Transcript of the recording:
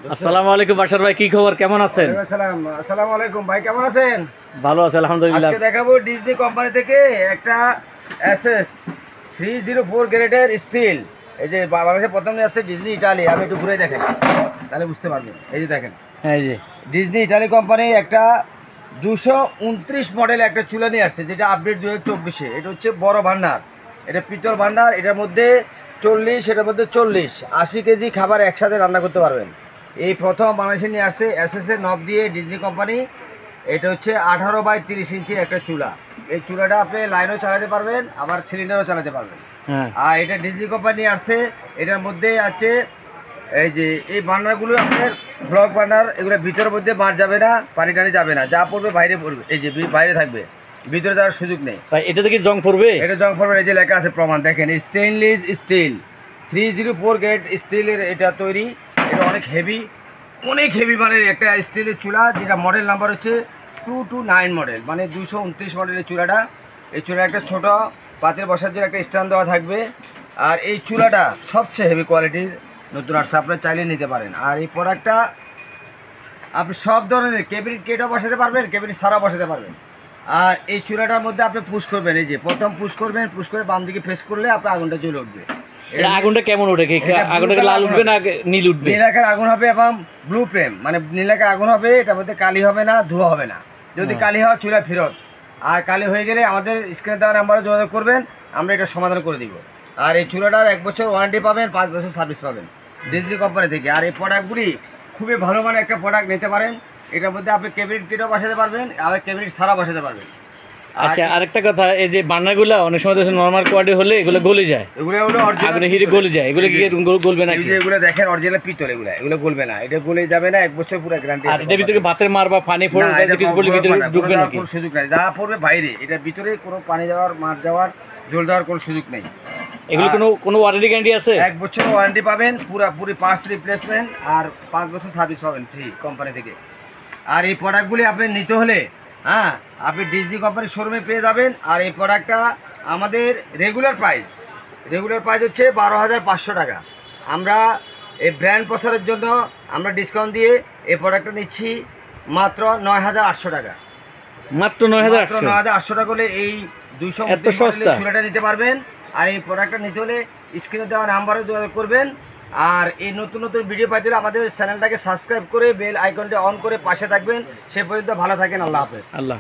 আসসালামু আলাইকুম বাশার ভাই, কি খবর, কেমন আছেন? আসসালামু আলাইকুম ভাই, কেমন আছেন? ভালো আছে আলহামদুলিল্লাহ। আজকে দেখাবো ডিজনি কোম্পানি থেকে একটা এসএস 304 গ্রেডের স্টিল। এই যে বাংলাদেশে প্রথম আছে ডিজনি ইটালি। আমি একটু ঘুরে দেখেন তাহলে বুঝতে পারবেন। এই যে দেখেন, এই যে ডিজনি ইটালি কোম্পানি একটা 229 মডেল একটা চুলা নিয়ে আসছে, যেটা আপডেট 2024-এ। এটা হচ্ছে বড় ভান্ডার, এটা পিতল ভান্ডার। এটার মধ্যে 40, এটার মধ্যে 40, 80 কেজি খাবার একসাথে রান্না করতে পারবেন। এই প্রথম বাংলাদেশে নিয়ে আসছে এসএসের নব দিয়ে ডিজনি কোম্পানি। এটা হচ্ছে 18/30 ইঞ্চির একটা চুলা। এই চুলাটা আপনি লাইনও চালাতে পারবেন, আবার সিলিন্ডারও চালাতে পারবেন। আর এটা ডিজনি কোম্পানি আসছে। এটার মধ্যে আছে এই যে এই বার্নারগুলো আপনার ব্লক বার্নার। এগুলো ভিতরের মধ্যে মার যাবে না, পানি টানি যাবে না, যা পড়বে বাইরে পড়বে। এই যে বাইরে থাকবে, ভিতরে যাওয়ার সুযোগ নেই। এটাতে কি জং পড়বে? এটা জং পড়বে। এই যে লেখা আছে প্রমাণ, দেখেন স্টেনলেস স্টিল 304 গ্রেড স্টিলের এটা তৈরি। এটা অনেক হেভি মানের একটা স্টিলের চুলা, যেটা মডেল নাম্বার হচ্ছে 229 মডেল, মানে 229 মডেলের চুলাটা। এই চুলার একটা ছোট পাতিল বসার জন্য একটা স্ট্যান্ড দেওয়া থাকবে। আর এই চুলাটা সবচেয়ে হেভি কোয়ালিটির নতুন আসছে, আপনারা চাইলে নিতে পারেন। আর এই প্রোডাক্টটা আপনি সব ধরনের ক্যাবিনেট কেটও বসাতে পারবেন, ক্যাবিনেট ছাড়াও বসাতে পারবেন। আর এই চুলাটার মধ্যে আপনি পুশ করবেন, এই যে প্রথম পুশ করবেন, পুশ করে বাম দিকে ফেস করলে আপনার আগুনটা জ্বলে উঠবে। এটা আগুনটা কেমন ওঠে? আগুনটা লাল উঠবে না নীল উঠবে? নীল আকার আগুন হবে এবং ব্লু ফ্লেম, মানে নীল আকার আগুন হবে। এটার মধ্যে কালি হবে না, ধোঁয়া হবে না। যদি কালি হয় চুলা ফেরত, আর কালি হয়ে গেলে আমাদের স্ক্রিনে দেওয়া নাম্বারে যোগাযোগ করবেন, আমরা এটা সমাধান করে দিব। আর এই চুলাটার 1 বছর ওয়ারেন্টি পাবেন, 5 বছর সার্ভিস পাবেন ডিজনি কোম্পানি থেকে। আর এই প্রোডাক্টগুলি খুবই ভালো মানের একটা প্রোডাক্ট নিতে পারেন। এটার মধ্যে আপনি ক্যাবিনেট কেটও বসাতে পারবেন, আবার ক্যাবিনেট ছাড়া বসাতে পারবেন। আচ্ছা, আরেকটা কথা, এই যে বার্নারগুলো অনেক সময় নরমাল কোয়ালিটি হলে এগুলো গলে যায়, এগুলো হলো অরিজিনাল হিরে গলে যায়। এগুলো কি গলবে না? এগুলো দেখেন অরিজিনাল পিতল, এগুলো গলবে না, এটা গলে যাবে না। 1 বছর পুরো গ্যারান্টি আছে। আর এর ভিতরে ভাতের মার বা পানি পড়ে কিছু পড়লে ভিতরে ঢুকবে না, কোনো সুযোগ নাই। যা পড়বে বাইরে, এটার ভিতরে কোনো পানি যাওয়ার, মার যাওয়ার, জল দেওয়ার কোনো সুযোগ নেই। এগুলো কোনো ওয়ারেন্টি গ্যারান্টি আছে? 1 বছর ওয়ারেন্টি পাবেন, পুরোপুরি পার্টস রিপ্লেসমেন্ট, আর 5 বছর সার্ভিস পাবেন ফ্রি কোম্পানি থেকে। আর এই প্রোডাক্টগুলি আপনি নিতে হলে আপনি ডিজনি কোম্পানির শোরুমে পেয়ে যাবেন। আর এই প্রোডাক্টটা আমাদের রেগুলার প্রাইস হচ্ছে 12,500 টাকা। আমরা এই ব্র্যান্ড প্রচারের জন্য আমরা ডিসকাউন্ট দিয়ে এই প্রোডাক্টটা নিচ্ছি মাত্র 9,800 টাকা। মাত্র 9,800 টাকা হলে এই 229 চুলাটা নিতে পারবেন। আর এই প্রোডাক্টটা নিতে হলে স্ক্রিনে দেওয়া নাম্বারে যোগাযোগ করবেন। আর এই নতুন ভিডিও পাইতে হলে আমাদের চ্যানেলটাকে সাবস্ক্রাইব করে বেল আইকনটা অন করে পাশে থাকবেন। সে পর্যন্ত ভালো থাকেন। আল্লাহ হাফেজ। আল্লাহ।